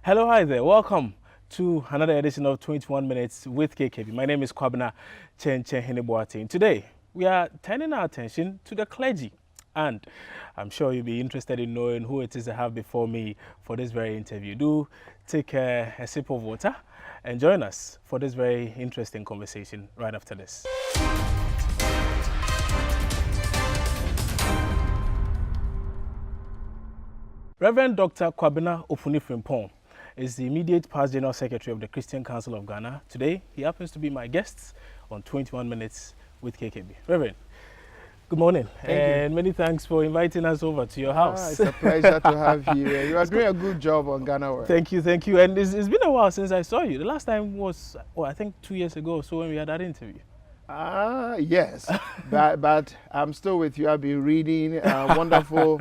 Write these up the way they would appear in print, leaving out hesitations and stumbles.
Hello, hi there. Welcome to another edition of 21 Minutes with KKB. My name is Kwabena Opuni-Frimpong. Today, we are turning our attention to the clergy. And I'm sure you'll be interested in knowing who it is I have before me for this very interview. Do take a sip of water and join us for this very interesting conversation right after this. Reverend Dr. Kwabena Opuni-Frimpong is the immediate past General Secretary of the Christian Council of Ghana. Today, he happens to be my guest on 21 Minutes with KKB. Reverend, good morning. Thank you. Many thanks for inviting us over to your house. It's a pleasure to have you. You are doing a good job on Ghana World. Thank you. And it's been a while since I saw you. The last time was, I think 2 years ago or so when we had that interview. Yes, but I'm still with you. I've been reading wonderful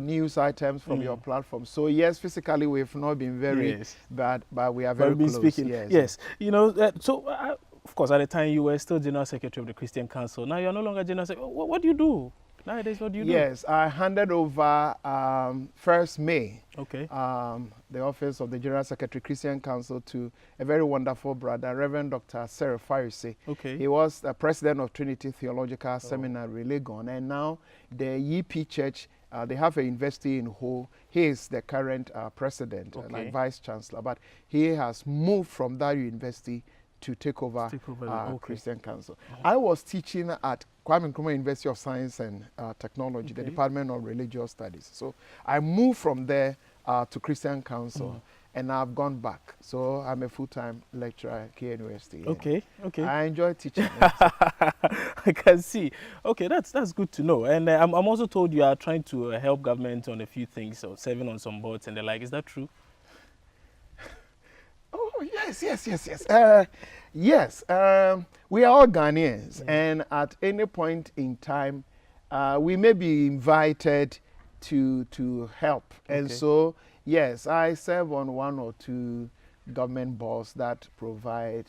news items from your platform. So yes, physically we've not been very bad, but we are very close. Speaking. Yes. You know, of course, at the time you were still General Secretary of the Christian Council. Now you're no longer General Secretary. What do you do? Nowadays, what do you do? Yes, I handed over 1st May the office of the General Secretary Christian Council to a very wonderful brother, Reverend Dr. Sarah Farisi. He was the president of Trinity Theological Seminary, Legon, and now the EP Church, they have a university in Ho. He is the current president, like vice chancellor, but he has moved from that university to take over Christian Council. I was teaching at Kwabena Opuni-Frimpong University of Science and Technology, the Department of Religious Studies. So I moved from there to Christian Council, and I've gone back. So I'm a full-time lecturer at KNUST. Okay. I enjoy teaching. I can see. Okay, that's good to know. And I'm also told you are trying to help government on a few things, or serving on some boards and the like. Is that true? Oh, yes. Yes, we are all Ghanaians, and at any point in time, we may be invited to help. And so, yes, I serve on 1 or 2 government boards that provide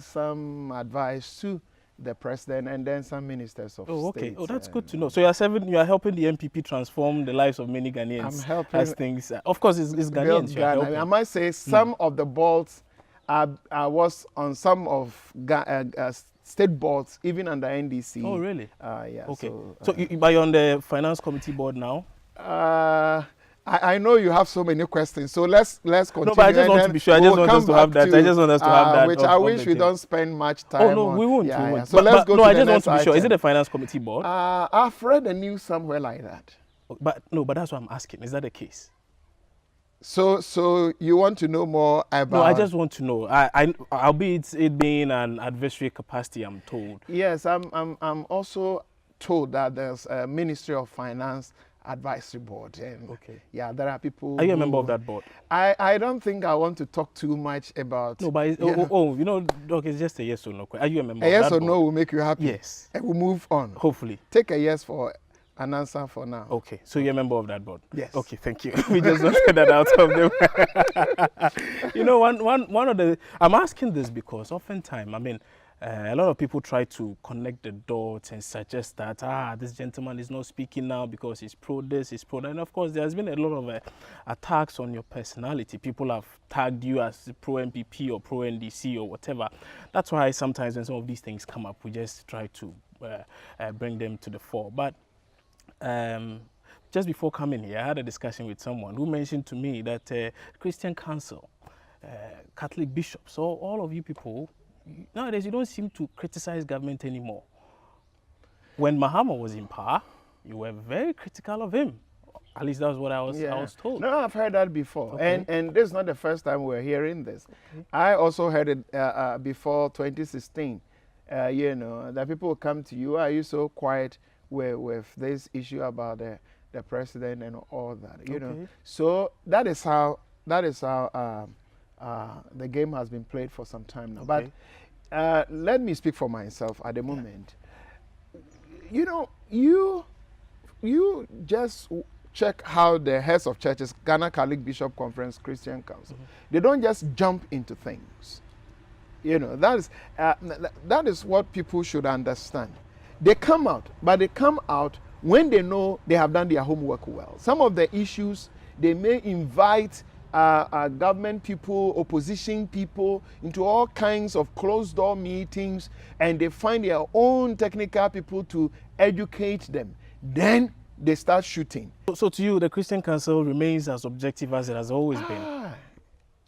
some advice to the president and then some ministers of state. Oh, that's good to know. So you are helping the MPP transform the lives of many Ghanaians. I'm helping. As things, of course, it's Ghanaians. I might say some of the boards, I was on some of state boards, even under NDC. Oh, really? Yeah. Okay. So you're on the finance committee board now? I know you have so many questions, so let's continue. No, but I just want to be sure. I just want us to have that. I just want us to have that. Which I wish we don't spend much time on. Oh, no, we won't. Yeah. So let's go to the next item. No, I just want to be sure. Is it the finance committee board? I've read the news somewhere like that. But that's what I'm asking. Is that the case? So you want to know more about? No, I just want to know. Albeit it being an advisory capacity, I'm told. Yes, I'm also told that there's a Ministry of Finance advisory board, and yeah, there are people. Are you a member of that board? I don't think I want to talk too much about. No, but it's just a yes or no. Are you a member? A yes of that or no will make you happy. Yes, and we'll move on. Hopefully, take a yes for an answer for now. Okay, so you're a member of that board? Yes. Okay, thank you. We just want to get that out of the way. One of the, I'm asking this because oftentimes, a lot of people try to connect the dots and suggest that, this gentleman is not speaking now because he's pro this, he's pro that. And of course, there's been a lot of attacks on your personality. People have tagged you as pro MPP or pro NDC or whatever. That's why sometimes when some of these things come up, we just try to bring them to the fore. But just before coming here, I had a discussion with someone who mentioned to me that Christian Council, Catholic bishops, so all of you people, nowadays you don't seem to criticize government anymore. When Mahama was in power, you were very critical of him. At least that was what I was told. No, I've heard that before. And this is not the first time we're hearing this. I also heard it before 2016. That people will come to you, are you so quiet with this issue about the president and all that, you know. So that is how the game has been played for some time now. But let me speak for myself at the moment. You know, you just check how the heads of churches, Ghana Catholic Bishop Conference, Christian Council, they don't just jump into things. You know, that is what people should understand. They come out, but they come out when they know they have done their homework well. Some of the issues, they may invite government people, opposition people, into all kinds of closed-door meetings, and they find their own technical people to educate them. Then they start shooting. So to you, the Christian Council remains as objective as it has always been?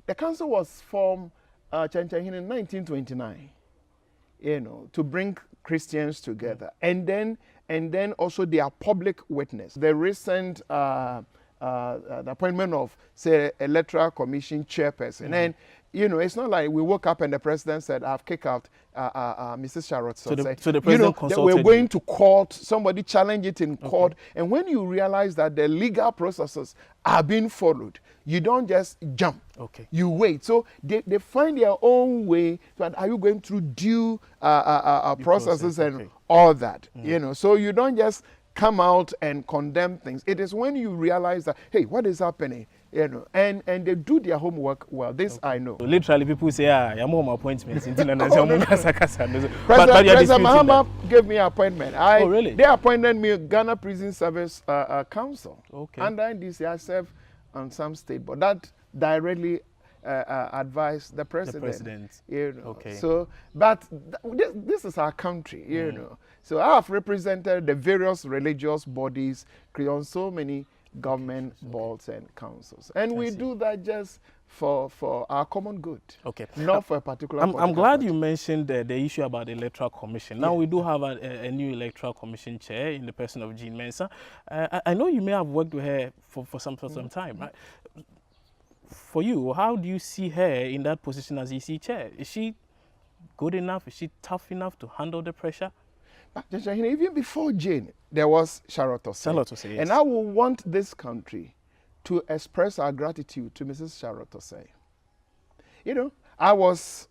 The council was formed in 1929, to bring Christians together. And then also their public witness. The recent the appointment of, say, Electoral Commission chairperson. And, it's not like we woke up and the president said, I've kicked out Mrs. Charlotte. So the president consulted we're going to court, somebody challenge it in court. And when you realize that the legal processes are being followed, you don't just jump. You wait. So they find their own way. Are you going through due processes and all that? So you don't just come out and condemn things. It is when you realize that, hey, what is happening? And they do their homework well. This I know. So literally, people say, I'm home appointments. President Mahama gave me an appointment. Really? They appointed me Ghana Prison Service Council. Under NDC, I serve on some state, but that directly advised the president. So, but this is our country, So I have represented the various religious bodies on so many government boards and councils, and we do that just for our common good. Not for a particular. I'm glad you mentioned the issue about the Electoral Commission. Now we do have a new Electoral Commission chair in the person of Jean Mensah. I know you may have worked with her for some time, right? For you, how do you see her in that position as EC chair? Is she good enough? Is she tough enough to handle the pressure? Even before Jane, there was Charlotte Osei. Yes. And I will want this country to express our gratitude to Mrs. Charlotte Osei. I was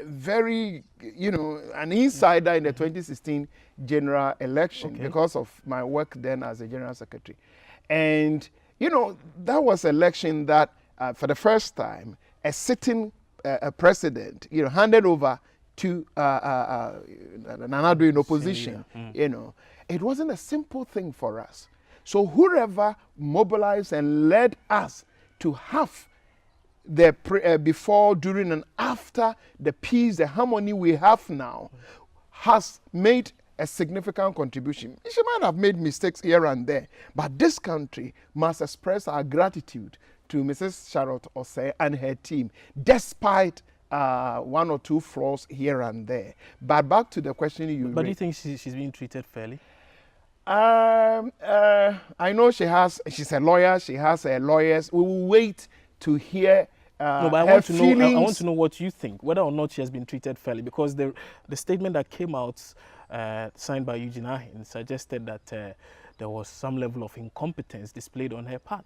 very, an insider in the 2016 general election because of my work then as a general secretary. And, that was an election that, for the first time, a sitting president, handed over to Nana Addo in opposition. It wasn't a simple thing for us. So whoever mobilized and led us to have the before, during, and after the peace, the harmony we have now, has made a significant contribution. She might have made mistakes here and there, but this country must express our gratitude to Mrs. Charlotte Osei and her team, despite one or two flaws here and there. But back to the question you raised. But do you think she's being treated fairly? I know she's a lawyer, she has her lawyers. We will wait to hear no, but I want to know what you think, whether or not she has been treated fairly, because the statement that came out, signed by Eugene Ahin, suggested that there was some level of incompetence displayed on her part.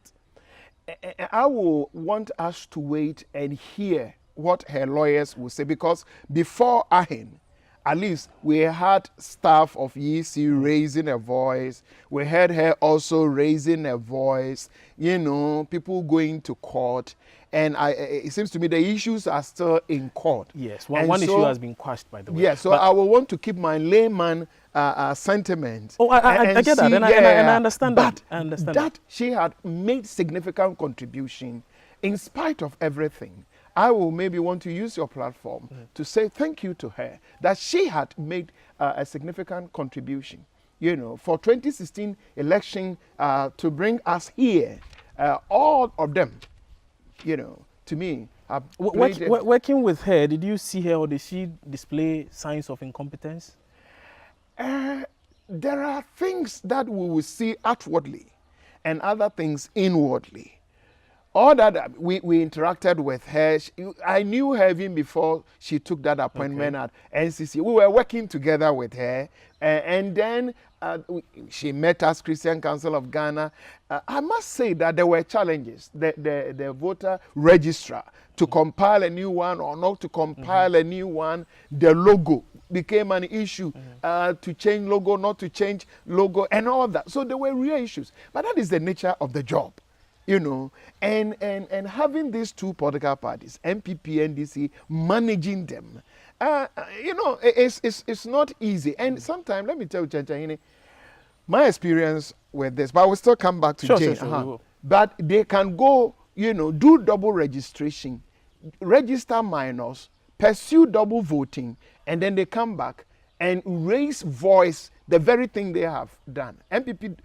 I will want us to wait and hear what her lawyers will say, because before Ahin, at least we had staff of EC raising a voice. We heard her also raising a voice, people going to court. And it seems to me the issues are still in court. Yes, one issue has been quashed, by the way. Yes, so I will want to keep my layman sentiment. Oh, I get that, and I understand that. I understand that she had made significant contribution in spite of everything. I will maybe want to use your platform to say thank you to her, that she had made a significant contribution, for 2016 election to bring us here. All of them, to me, have working with her, did you see her or did she display signs of incompetence? There are things that we will see outwardly and other things inwardly. All that we interacted with her, I knew her even before she took that appointment at NCC. We were working together with her, and then she met us, Christian Council of Ghana. I must say that there were challenges. The voter registrar, to compile a new one or not to compile a new one, the logo became an issue, to change logo, not to change logo, and all that. So there were real issues. But that is the nature of the job. And having these two political parties, MPP, NDC, managing them, it's not easy. And sometimes, let me tell you, Chanchahine, my experience with this, but I will still come back to Jane. Sure. But they can go do double registration, register minors, pursue double voting, and then they come back and raise voice the very thing they have done. MPP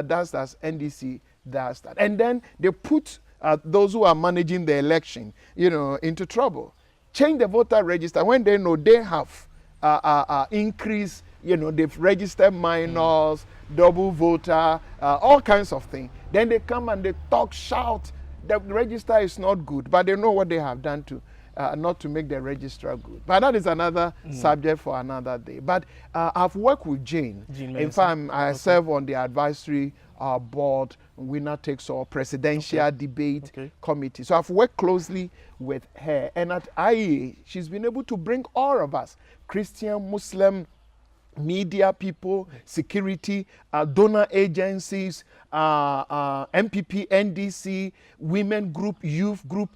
does that, NDC does that. And then they put those who are managing the election, into trouble. Change the voter register when they know they have increase, they've registered minors, double voter, all kinds of things. Then they come and they talk, shout, the register is not good, but they know what they have done to not to make the registrar good. But that is another subject for another day. But I've worked with Jane. In fact, I serve on the advisory board, winner takes all presidential debate committee. So I've worked closely with her. And at IEA, she's been able to bring all of us, Christian, Muslim, media people, security, donor agencies, MPP, NDC, women group, youth group,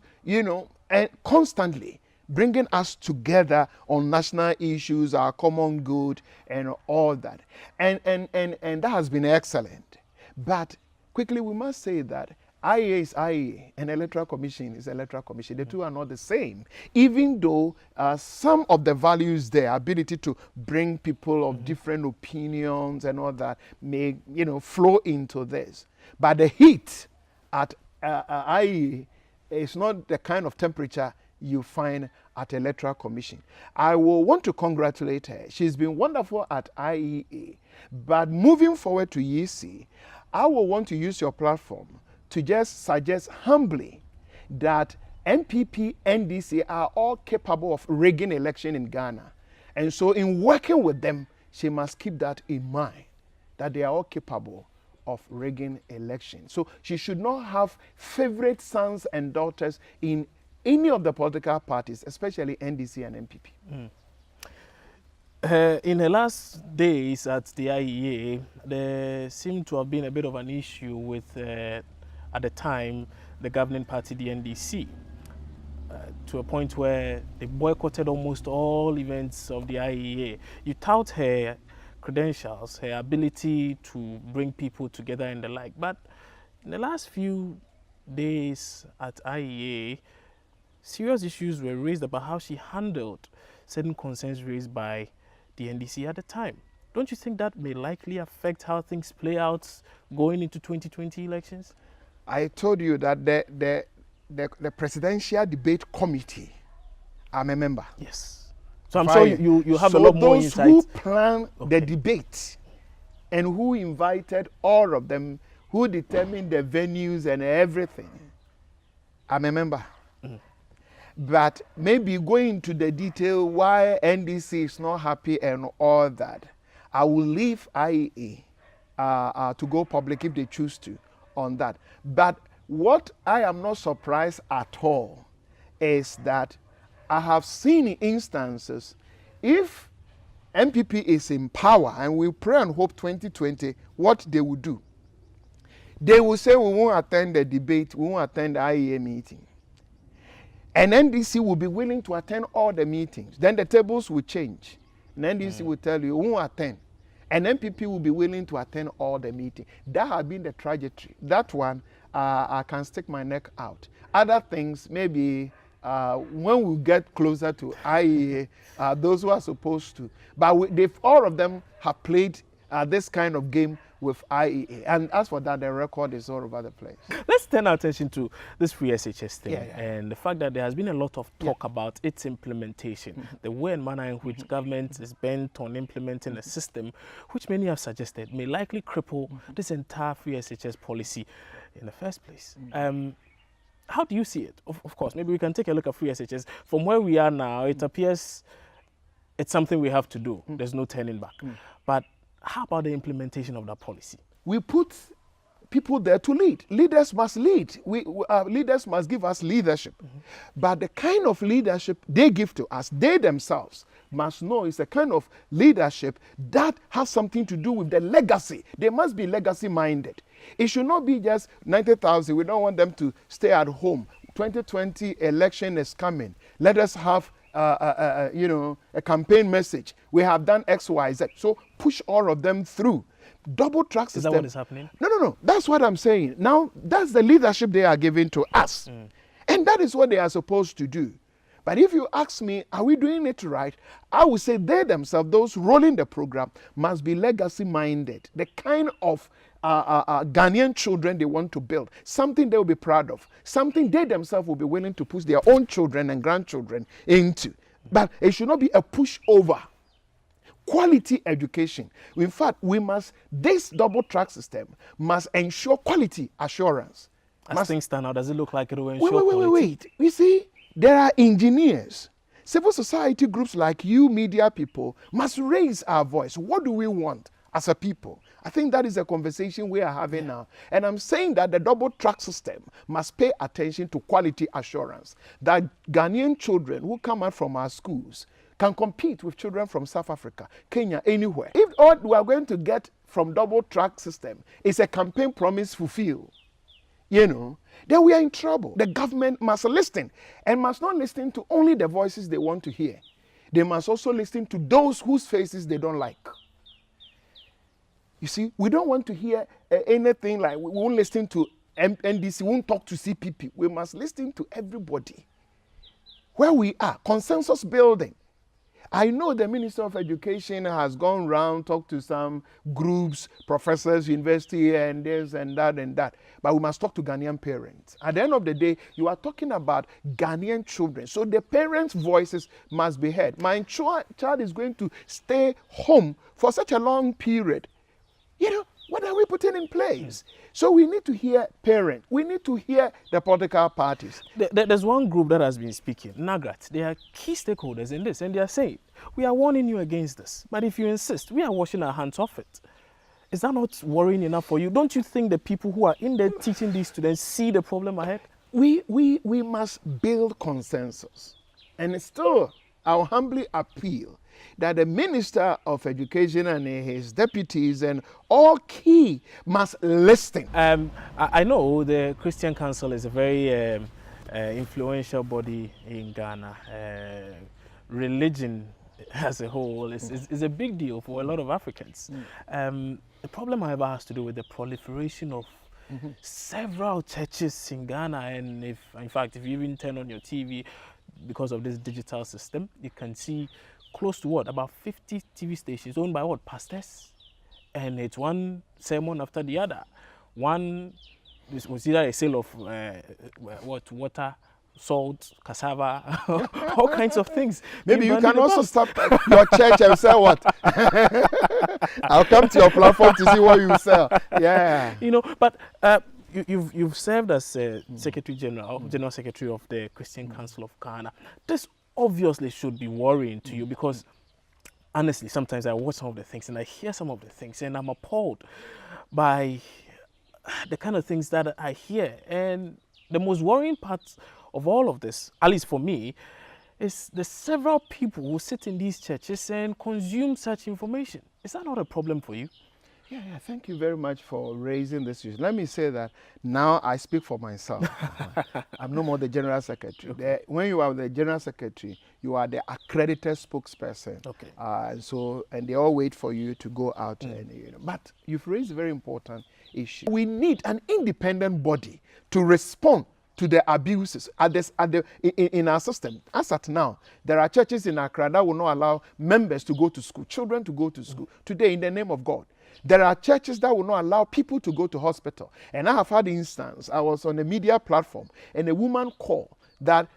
and constantly bringing us together on national issues, our common good, and all that. And that has been excellent. But quickly, we must say that IEA is IEA and Electoral Commission is Electoral Commission. The two are not the same. Even though some of the values there, ability to bring people of different opinions and all that may, flow into this. But the heat at IEA is not the kind of temperature you find at Electoral Commission. I will want to congratulate her. She's been wonderful at IEA. But moving forward to EC, I will want to use your platform to just suggest humbly that MPP, NDC are all capable of rigging election in Ghana. And so in working with them, she must keep that in mind, that they are all capable of rigging election. So she should not have favorite sons and daughters in any of the political parties, especially NDC and MPP. In the last days at the IEA, there seemed to have been a bit of an issue with, at the time, the governing party, the NDC, to a point where they boycotted almost all events of the IEA. You tout her credentials, her ability to bring people together and the like, but in the last few days at IEA, serious issues were raised about how she handled certain concerns raised by the NDC at the time. Don't you think that may likely affect how things play out going into 2020 elections? I told you that the Presidential Debate Committee, I'm a member. Yes. So I'm sure you have a lot more insight. So those who planned the debate and who invited all of them, who determined the venues and everything, I'm a member. But maybe going into the detail why NDC is not happy and all that, I will leave IEA to go public if they choose to on that. But what I am not surprised at all is that I have seen instances, if MPP is in power, and we pray and hope 2020, what they will do. They will say, we won't attend the debate, we won't attend the IEA meeting. And NDC will be willing to attend all the meetings. Then the tables will change. And NDC will tell you, we won't attend. And MPP will be willing to attend all the meetings. That has been the trajectory. That one, I can stick my neck out. Other things, maybe when we get closer to IEA, those who are supposed to. But all of them have played this kind of game with IEA. And as for that, the record is all over the place. Let's turn our attention to this free SHS thing and the fact that there has been a lot of talk about its implementation, the way and manner in which government is bent on implementing a system which many have suggested may likely cripple this entire free SHS policy in the first place. How do you see it? Of course, maybe we can take a look at free SHS. From where we are now, it appears it's something we have to do. There's no turning back. But how about the implementation of that policy? We put people there to lead. Leaders must lead. Leaders must give us leadership. But the kind of leadership they give to us, they themselves must know it's a kind of leadership that has something to do with the legacy. They must be legacy-minded. It should not be just 90,000. We don't want them to stay at home. 2020 election is coming. Let us have a campaign message. We have done X, Y, Z. So push all of them through. double track system. Is that what is happening? No. That's what I'm saying. Now, that's the leadership they are giving to us. And that is what they are supposed to do. But if you ask me, are we doing it right? I would say they themselves, those rolling the program, must be legacy-minded. The kind of Ghanaian children they want to build, something they will be proud of, something they themselves will be willing to push their own children and grandchildren into. But it should not be a pushover. Quality education. In fact, this double track system must ensure quality assurance. As things stand out, does it look like it will ensure quality? Wait. You see, there are engineers. Civil society groups like you, media people, must raise our voice. What do we want as a people? I think that is a conversation we are having now. And I'm saying that the double track system must pay attention to quality assurance. That Ghanaian children who come out from our schools can compete with children from South Africa, Kenya, anywhere. If all we are going to get from double track system is a campaign promise fulfilled, then we are in trouble. The government must listen and must not listen to only the voices they want to hear. They must also listen to those whose faces they don't like. You see, we don't want to hear anything like we won't listen to NDC, we won't talk to CPP. We must listen to everybody. Where we are, consensus building. I know the Minister of Education has gone around, talked to some groups, professors, university, and this and that. But we must talk to Ghanaian parents. At the end of the day, you are talking about Ghanaian children. So the parents' voices must be heard. My child is going to stay home for such a long period. What are we putting in place? So we need to hear parents. We need to hear the political parties. There's one group that has been speaking, NAGRAT. They are key stakeholders in this, and they are saying, we are warning you against this. But if you insist, we are washing our hands off it. Is that not worrying enough for you? Don't you think the people who are in there teaching these students see the problem ahead? We must build consensus. And still, I'll humbly appeal that the Minister of Education and his deputies and all key must listen. I know the Christian Council is a very influential body in Ghana. Religion as a whole is a big deal for a lot of Africans. The problem, however, has to do with the proliferation of several churches in Ghana, and in fact, if you even turn on your TV, because of this digital system, you can see close to about 50 TV stations owned by pastors, and it's one sermon after the other. One was either a sale of water, salt, cassava, all kinds of things. Maybe you can also start your church and sell what? I'll come to your platform to see what you sell. Yeah. But you've served as Secretary General, General Secretary of the Christian Council of Ghana. This obviously should be worrying to you, because honestly, sometimes I watch some of the things and I hear some of the things and I'm appalled by the kind of things that I hear. And the most worrying part of all of this, at least for me, is the several people who sit in these churches and consume such information. Is that not a problem for you? Yeah, thank you very much for raising this issue. Let me say that now I speak for myself. I'm no more the General Secretary. Okay. When you are the General Secretary, you are the accredited spokesperson. Okay. And they all wait for you to go out. But you've raised a very important issue. We need an independent body to respond to the abuses in our system. As at now, there are churches in Accra that will not allow members to go to school, children to go to school. Today, in the name of God. There are churches that will not allow people to go to hospital. And I have had instance, I was on a media platform and a woman called that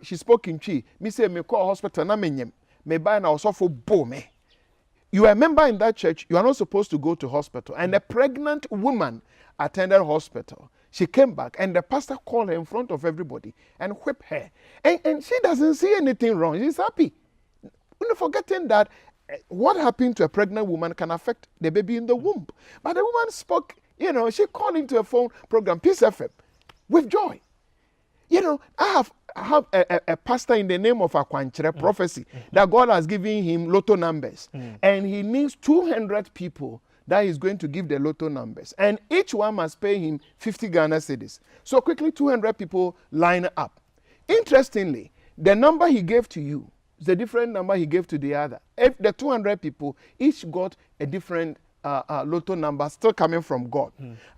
she spoke in Chi. Me say me call hospital na me buy na also bo me. You are a member in that church, you are not supposed to go to hospital. And a pregnant woman attended hospital. She came back and the pastor called her in front of everybody and whipped her. And she doesn't see anything wrong. She's happy. Forgetting that what happened to a pregnant woman can affect the baby in the womb. But the woman spoke, she called into a phone program, Peace FM, with joy. I have a pastor in the name of Akwanchere prophecy that God has given him lotto numbers. And he needs 200 people that he's going to give the lotto numbers. And each one must pay him 50 Ghana cedis. So quickly 200 people line up. Interestingly, the number he gave to you, the different number he gave to the other. If the 200 people each got a different lotto number still coming from God.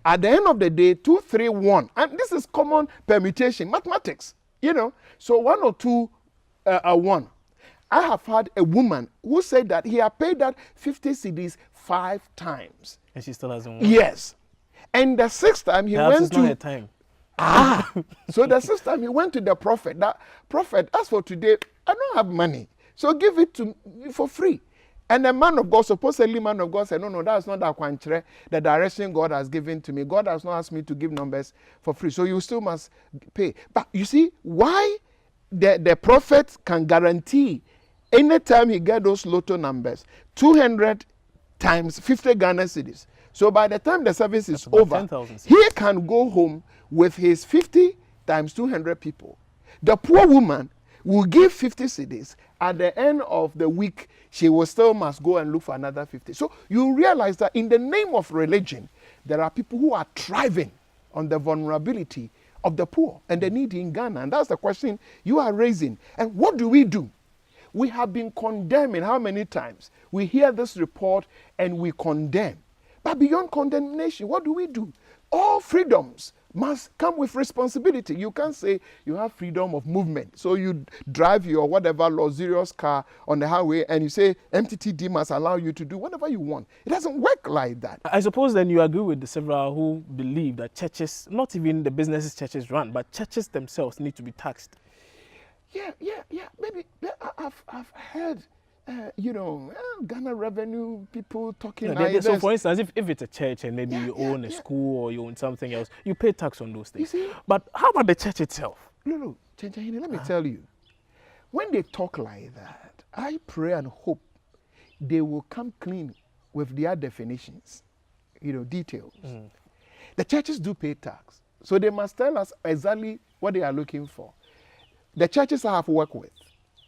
At the end of the day, 2, 3, 1, and this is common permutation, mathematics, you know. So 1 or 2, 1. I have had a woman who said that he had paid that 50 cedis 5 times. And she still hasn't won? Yes. And the 6th time he went to... Not a time. So the 6th time he went to the prophet. That prophet, as for today, I don't have money. So give it to me for free. And the man of God, supposedly man of God, said, no, that's not the direction God has given to me. God has not asked me to give numbers for free. So you still must pay. But you see, why the prophet can guarantee anytime he get those lotto numbers, 200 times 50 Ghana cedis. So by the time the service is over, he can go home with his 50 times 200 people. The poor woman will give 50 cedis. At the end of the week, she will still must go and look for another 50. So you realize that in the name of religion, there are people who are thriving on the vulnerability of the poor and the needy in Ghana. And that's the question you are raising. And what do? We have been condemning. How many times? We hear this report and we condemn. But beyond condemnation, what do? All freedoms must come with responsibility. You can't say you have freedom of movement. So you drive your whatever luxurious car on the highway and you say MTTD must allow you to do whatever you want. It doesn't work like that. I suppose then you agree with the several who believe that churches, not even the businesses churches run, but churches themselves need to be taxed. Yeah. Maybe I've heard, Ghana revenue people talking like this. So, for instance, if it's a church and maybe you own a school or you own something else, you pay tax on those things. You see? But how about the church itself? No, Chenchahine, let me tell you. When they talk like that, I pray and hope they will come clean with their definitions, details. The churches do pay tax. So they must tell us exactly what they are looking for. The churches I have worked with,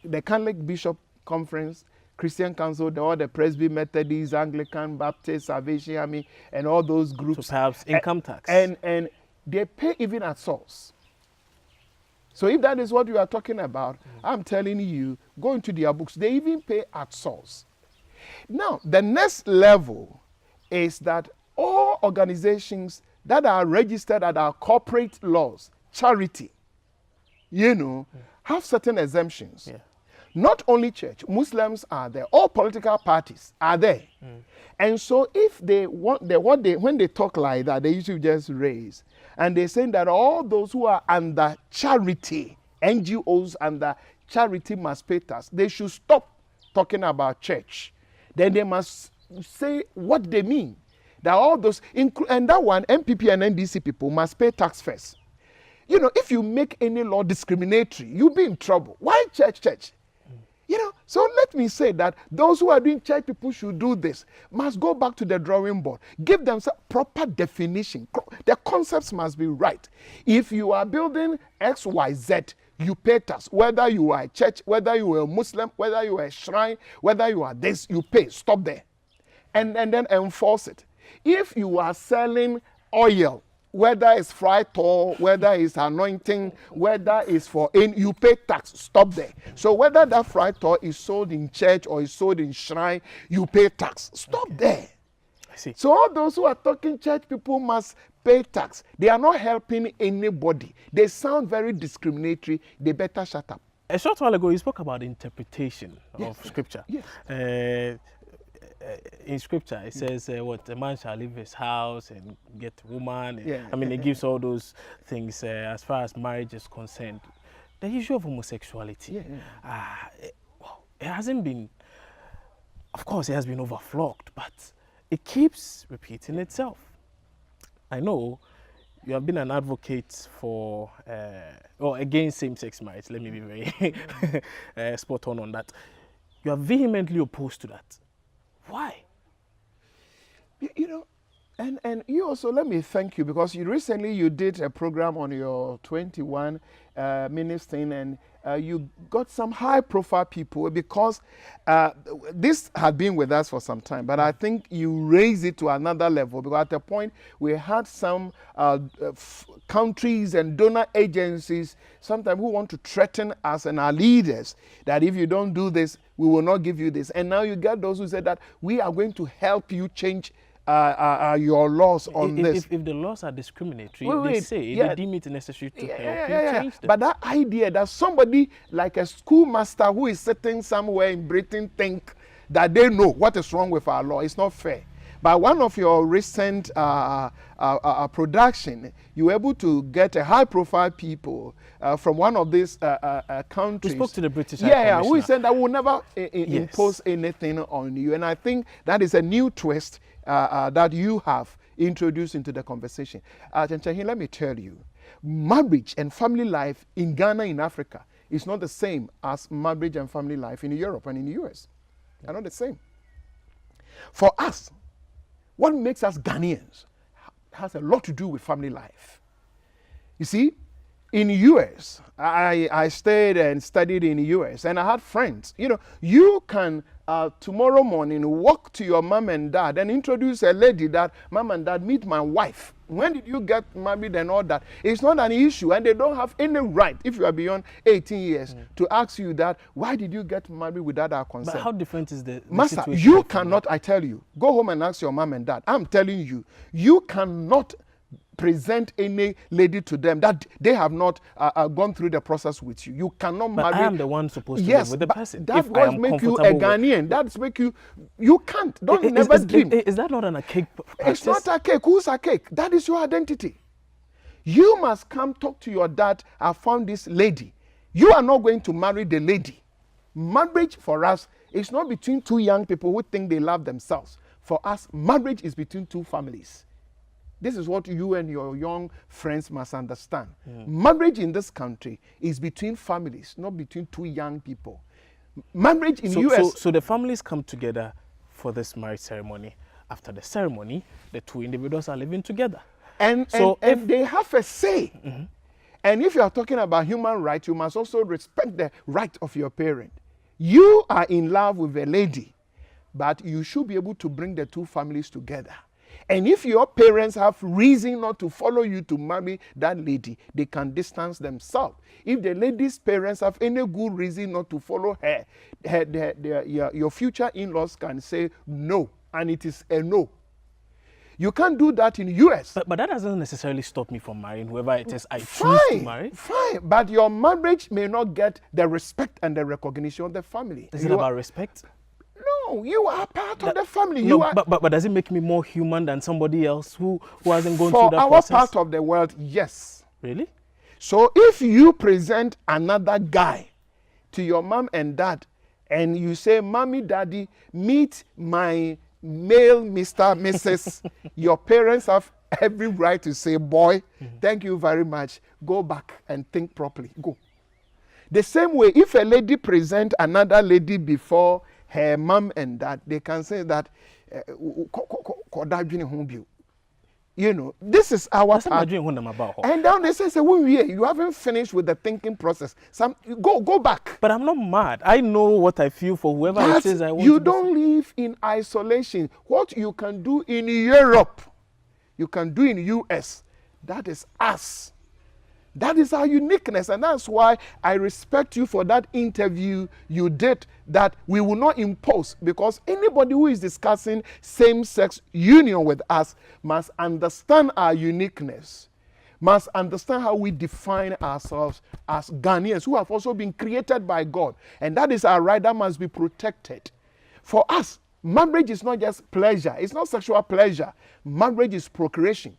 the Catholic Bishop Conference, Christian Council, all the Presby, Methodist, Anglican, Baptist, Salvation Army, and all those groups. So perhaps income tax. And they pay even at source. So if that is what you are talking about, I'm telling you, go into their books. They even pay at source. Now, the next level is that all organizations that are registered at our corporate laws, charity, have certain exemptions. Yeah. Not only church, Muslims are there, all political parties are there. And so if they want, when they talk like that, they usually just raise. And they're saying that all those who are under charity, NGOs under charity must pay tax. They should stop talking about church. Then they must say what they mean. That all those, and that one, MPP and NDC people must pay tax first. If you make any law discriminatory, you'll be in trouble. Why church? So let me say that those who are doing church people should do this, must go back to the drawing board. Give them some proper definition. The concepts must be right. If you are building XYZ, you pay tax. Whether you are a church, whether you are a Muslim, whether you are a shrine, whether you are this, you pay. Stop there. And then enforce it. If you are selling oil, whether it's fried or whether it's anointing, whether it's you pay tax. Stop there. So whether that fried oil is sold in church or is sold in shrine, you pay tax. Stop there. I see. So all those who are talking church people must pay tax. They are not helping anybody. They sound very discriminatory. They better shut up. A short while ago, you spoke about interpretation of scripture. Yes. In scripture, it says, a man shall leave his house and get a woman. It gives all those things as far as marriage is concerned. The issue of homosexuality, it hasn't been, of course, it has been overflogged, but it keeps repeating itself. I know you have been an advocate for, against same-sex marriage. Let me be very spot on that. You are vehemently opposed to that. Why? And you also, let me thank you, because recently you did a program on your 21 minutes thing, and you got some high profile people, because this had been with us for some time, but I think you raised it to another level, because at the point we had some countries and donor agencies sometimes who want to threaten us and our leaders that if you don't do this, we will not give you this. And now you get those who said that we are going to help you change your laws on this. If the laws are discriminatory, they say they deem it necessary to help you change them. But that idea that somebody like a schoolmaster who is sitting somewhere in Britain think that they know what is wrong with our law is not fair. But one of your recent production, you were able to get a high-profile people from one of these countries. We spoke to the British High Commissioner. Who said that will never impose anything on you. And I think that is a new twist that you have introduced into the conversation. Chenchahin, let me tell you, marriage and family life in Ghana, in Africa, is not the same as marriage and family life in Europe and in the US. They're not the same. For us, what makes us Ghanaians has a lot to do with family life. You see, in the US, I stayed and studied in the US, and I had friends. You know, you can tomorrow morning walk to your mom and dad and introduce a lady that, mom and dad, meet my wife. When did you get married and all that? It's not an issue, and they don't have any right, if you are beyond 18 years, to ask you that, why did you get married without our consent? But how different is the Master, situation? you cannot, I tell you, go home and ask your mom and dad. I'm telling you, you cannot present any lady to them that they have not gone through the process with you. You cannot marry. I am the one supposed to live with the person. That does make you a Ghanaian. That's make you, you can't. Never dream. Is that not a cake practice? It's not a cake. Who's a cake? That is your identity. You must come talk to your dad. I found this lady. You are not going to marry the lady. Marriage for us is not between two young people who think they love themselves. For us, marriage is between two families. This is what you and your young friends must understand. Marriage in this country is between families, not between two young people. Marriage in the US... So the families come together for this marriage ceremony. After the ceremony, the two individuals are living together. And they have a say. And if you are talking about human rights, you must also respect the right of your parent. You are in love with a lady, but you should be able to bring the two families together. And if your parents have reason not to follow you to marry that lady, they can distance themselves. If the lady's parents have any good reason not to follow her, your future in-laws can say no, and it is a no. You can't do that in the US. But that doesn't necessarily stop me from marrying whoever it is I choose to marry. Fine, but your marriage may not get the respect and the recognition of the family. Is it about respect? No, you are part of the family. No, but does it make me more human than somebody else who hasn't gone through that process? For our part of the world, yes. Really? So if you present another guy to your mom and dad, and you say, Mommy, Daddy, meet my male Mr. Mrs. Your parents have every right to say, boy, thank you very much. Go back and think properly. Go. The same way, if a lady present another lady before her mom and dad, they can say that, you know, this is our part. And then they say, you haven't finished with the thinking process. Go back. But I'm not mad. I know what I feel for whoever it is I want. You don't live in isolation. What you can do in Europe, you can do in the US. That is us. That is our uniqueness, and that's why I respect you for that interview you did, that we will not impose, because anybody who is discussing same-sex union with us must understand our uniqueness, must understand how we define ourselves as Ghanaians who have also been created by God, and that is our right that must be protected. For us, marriage is not just pleasure, it's not sexual pleasure. Marriage is procreation.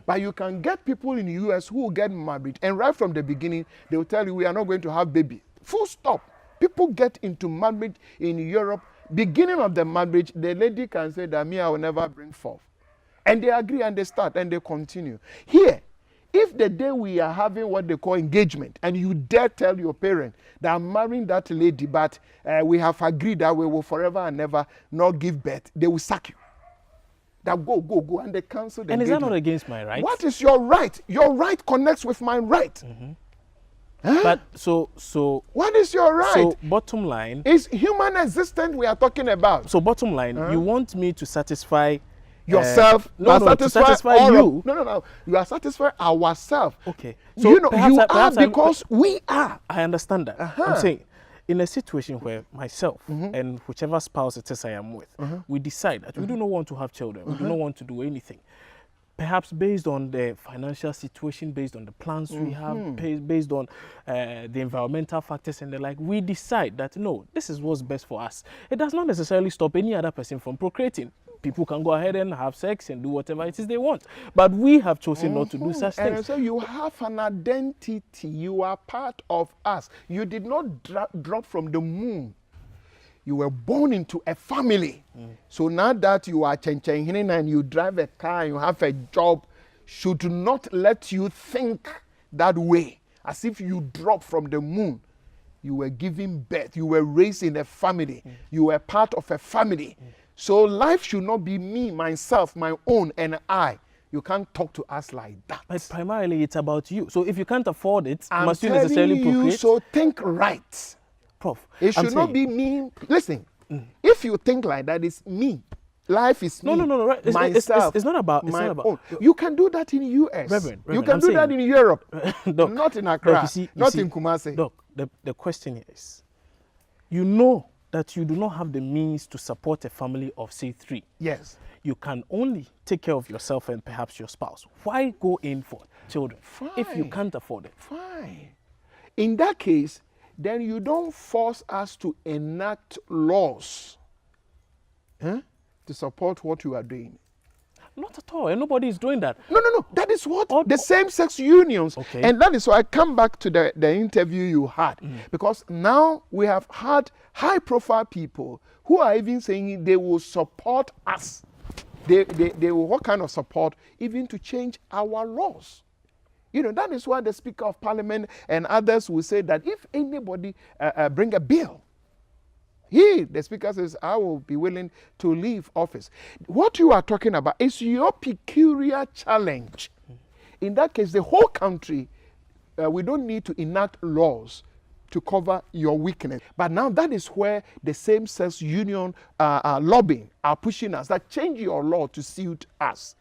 But you can get people in the US who will get married, and right from the beginning, they will tell you, we are not going to have baby. Full stop. People get into marriage in Europe. Beginning of the marriage, the lady can say that me, I will never bring forth. And they agree, and they start, and they continue. Here, if the day we are having what they call engagement, and you dare tell your parent that I'm marrying that lady, but we have agreed that we will forever and ever not give birth, they will sack you. That go, and they cancel the engagement. And is that not against my right? What is your right? Your right connects with my right. Huh? But so what is your right? So bottom line is human existence we are talking about. So bottom line, you want me to satisfy yourself? To satisfy you. No. You are satisfying ourselves. Okay. So you know, you are because we are. I understand that. I'm saying, in a situation where myself and whichever spouse it is I am with, we decide that we do not want to have children, we do not want to do anything, perhaps based on the financial situation, based on the plans we have, based on the environmental factors and the like, we decide that no, this is what's best for us. It does not necessarily stop any other person from procreating. People can go ahead and have sex and do whatever it is they want. But we have chosen not to do such things. And so you have an identity. You are part of us. You did not drop from the moon. You were born into a family. So now that you are Chenchen and you drive a car and you have a job, should not let you think that way, as if you dropped from the moon. You were giving birth. You were raised in a family. You were part of a family. So life should not be me, myself, my own, and I. You can't talk to us like that. But primarily, it's about you. So if you can't afford it, I'm must you necessarily procreate? So think right. Prof, it should not be me. Listen, if you think like that, it's me. Life is me. No. Right. Myself. It's not about. It's my not about. Own. You can do that in US. Reverend, you can do that in Europe. Doc, not in Accra. Not in Kumasi. Doc, the question is, you know that you do not have the means to support a family of, say, 3. Yes. You can only take care of yourself and perhaps your spouse. Why go in for children if you can't afford it? Fine. In that case, then you don't force us to enact laws to support what you are doing. Not at all. And nobody is doing that. No. That is what the same-sex unions. Okay. And that is why I come back to the interview you had. Because now we have had high-profile people who are even saying they will support us. They will, what kind of support? Even to change our laws. You know, that is why the Speaker of Parliament and others will say that if anybody bring a bill, the Speaker says, I will be willing to leave office. What you are talking about is your peculiar challenge. In that case, the whole country, we don't need to enact laws to cover your weakness. But now that is where the same-sex union lobbying are pushing us, that change your law to suit us.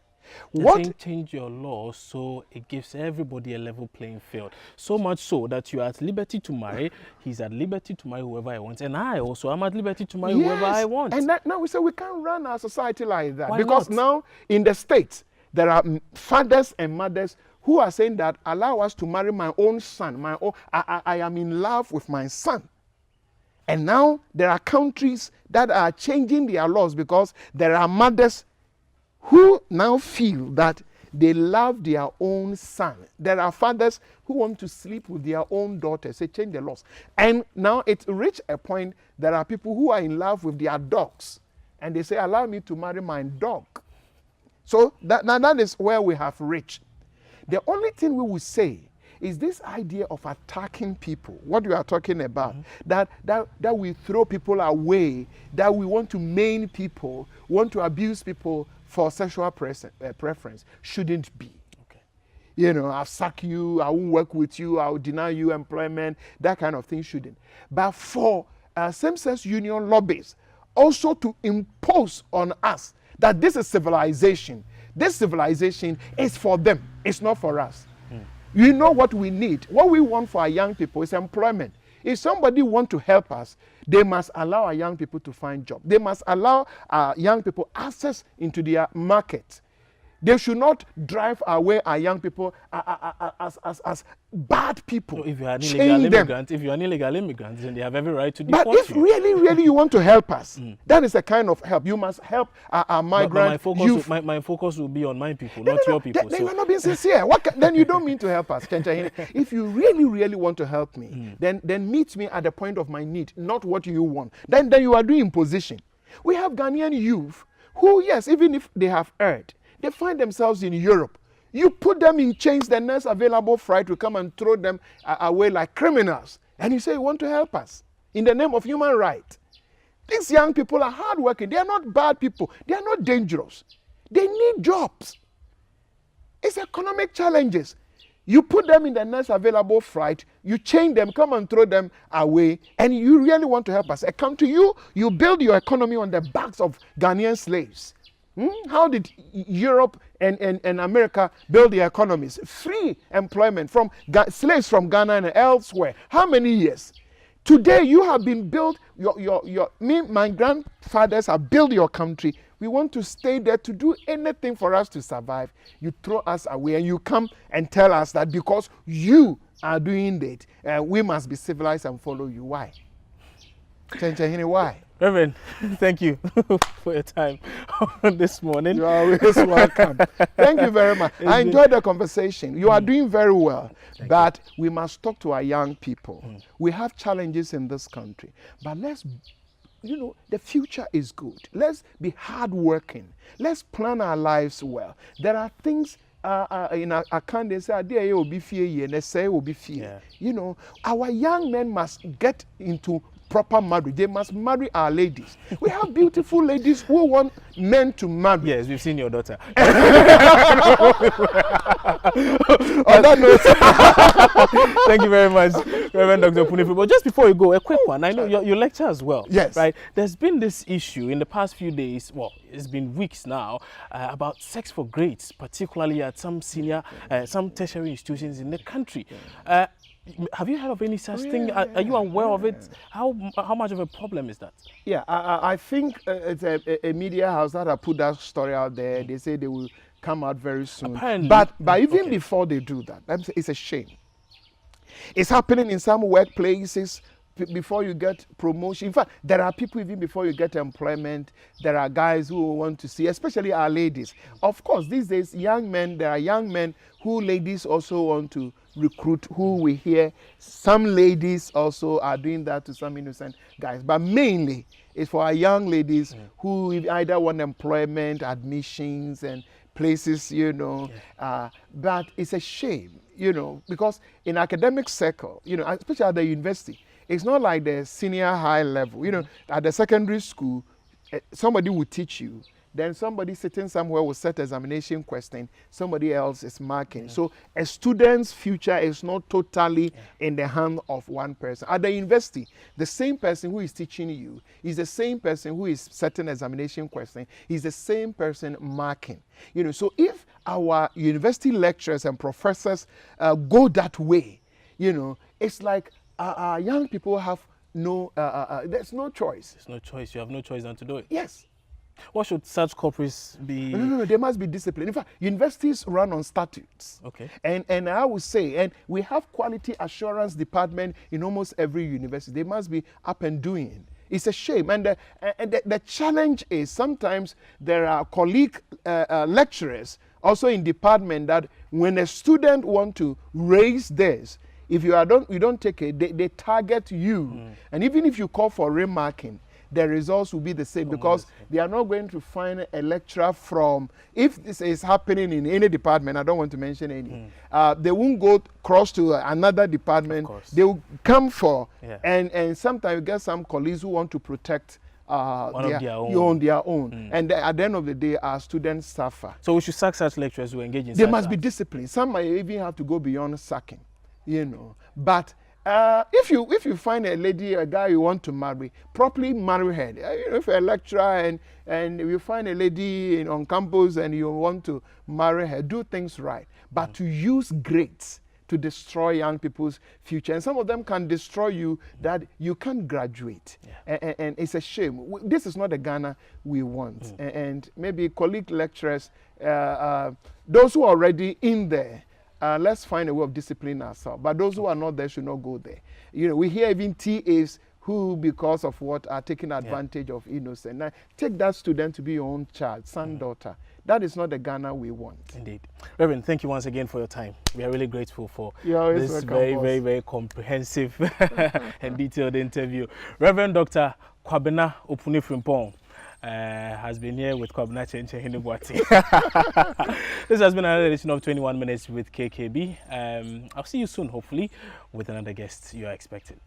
What? Change your law so it gives everybody a level playing field. So much so that you are at liberty to marry, he's at liberty to marry whoever he wants, and I also am at liberty to marry whoever I want. And now we say we can't run our society like that. Why because not? Now in the States, there are fathers and mothers who are saying that allow us to marry my own son. I am in love with my son. And now there are countries that are changing their laws because there are mothers who now feel that they love their own son. There are fathers who want to sleep with their own daughters. They change the laws. And now it's reached a point, there are people who are in love with their dogs. And they say, allow me to marry my dog. So that is where we have reached. The only thing we will say is this idea of attacking people, what you are talking about, that we throw people away, that we want to maim people, want to abuse people for sexual preference, shouldn't be. Okay. You know, I'll sack you, I won't work with you, I'll deny you employment, that kind of thing shouldn't. But for same-sex union lobbies also to impose on us that this is civilization. This civilization is for them, it's not for us. You know what we need. What we want for our young people is employment. If somebody wants to help us, they must allow our young people to find jobs. They must allow our young people access into their market. They should not drive away our young people as bad people. So if you are an illegal immigrant, then they have every right to deport you. But if really you want to help us, that is a kind of help. You must help our migrant youth. My focus will be on my people, not your people. Then you are not being sincere. Then you don't mean to help us. If you really want to help me, then meet me at the point of my need, not what you want. Then you are doing imposition. We have Ghanaian youth who, yes, even if they have erred, they find themselves in Europe. You put them in chains, the next available flight will come and throw them away like criminals. And you say you want to help us in the name of human rights. These young people are hardworking. They are not bad people. They are not dangerous. They need jobs. It's economic challenges. You put them in the next available flight, you chain them, come and throw them away, and you really want to help us. I come to you, you build your economy on the backs of Ghanaian slaves. How did Europe and America build their economies? Free employment from slaves from Ghana and elsewhere. How many years? Today you have been built, my grandfathers have built your country. We want to stay there to do anything for us to survive. You throw us away and you come and tell us that because you are doing it, we must be civilized and follow you. Why? Why? Reverend, thank you for your time this morning. You're always welcome. Thank you very much. I enjoyed the conversation. You are doing very well. But we must talk to our young people. We have challenges in this country. But let's, the future is good. Let's be hardworking. Let's plan our lives well. There are things in our country, say, "There will be fear," and they say, "Will be fear." Our young men must get into proper marriage. They must marry our ladies. We have beautiful ladies who want men to marry. Yes, we've seen your daughter. On that note, thank you very much, Reverend Dr. Opuni-Frimpong. But just before you go, a quick one. I know you lecture as well. Yes. Right? There's been this issue in the past few days, well, it's been weeks now, about sex for grades, particularly at some some tertiary institutions in the country. Have you heard of any such thing? Are you aware of it? How much of a problem is that? Yeah, I think it's a media house that have put that story out there. They say they will come out very soon. Apparently, but even before they do that, it's a shame. It's happening in some workplaces. Before you get promotion, in fact, there are people even before you get employment. There are guys who want to see, especially our ladies. Of course, these days, there are young men who ladies also want to recruit, who we hear some ladies also are doing that to some innocent guys. But mainly, it's for our young ladies who either want employment, admissions, and places, but it's a shame, because in academic circle, especially at the university, it's not like the senior high level. At the secondary school, somebody will teach you. Then somebody sitting somewhere will set examination question. Somebody else is marking. So a student's future is not totally in the hand of one person. At the university, the same person who is teaching you is the same person who is setting examination question. Is the same person marking. So if our university lecturers and professors go that way, it's like our young people have there's no choice. There's no choice. You have no choice than to do it. Yes. What should such corporates be? No, they must be disciplined. In fact, universities run on statutes. Okay. And I would say, and we have quality assurance department in almost every university. They must be up and doing. It's a shame. And the challenge is sometimes there are colleague lecturers also in department that when a student want to raise this, if you don't take it, they target you. And even if you call for remarking, the results will be the same because they are not going to find a lecturer from, if this is happening in any department, I don't want to mention any, they won't go cross to another department. They will come for, and sometimes you get some colleagues who want to protect their own. And at the end of the day, our students suffer. So we should sack such lecturers who engage in They must be disciplined. Some might even have to go beyond sacking. But if you find a lady, a guy you want to marry, properly marry her. If you're a lecturer and you find a lady on campus and you want to marry her, do things right. But to use grades to destroy young people's future, and some of them can destroy you that you can't graduate. And it's a shame. This is not the Ghana we want. And maybe colleague lecturers, those who are already in there, let's find a way of disciplining ourselves. But those who are not there should not go there. We hear even TAs who, because of what, are taking advantage of innocent. Now, take that student to be your own child, son, daughter. That is not the Ghana we want. Indeed. Reverend, thank you once again for your time. We are really grateful for this very comprehensive and detailed interview. Reverend Dr. Kwabena Opuni-Frimpong has been here with Kwabena Opuni-Frimpong. This has been another edition of 21 Minutes with KKB. I'll see you soon, hopefully, with another guest you are expecting.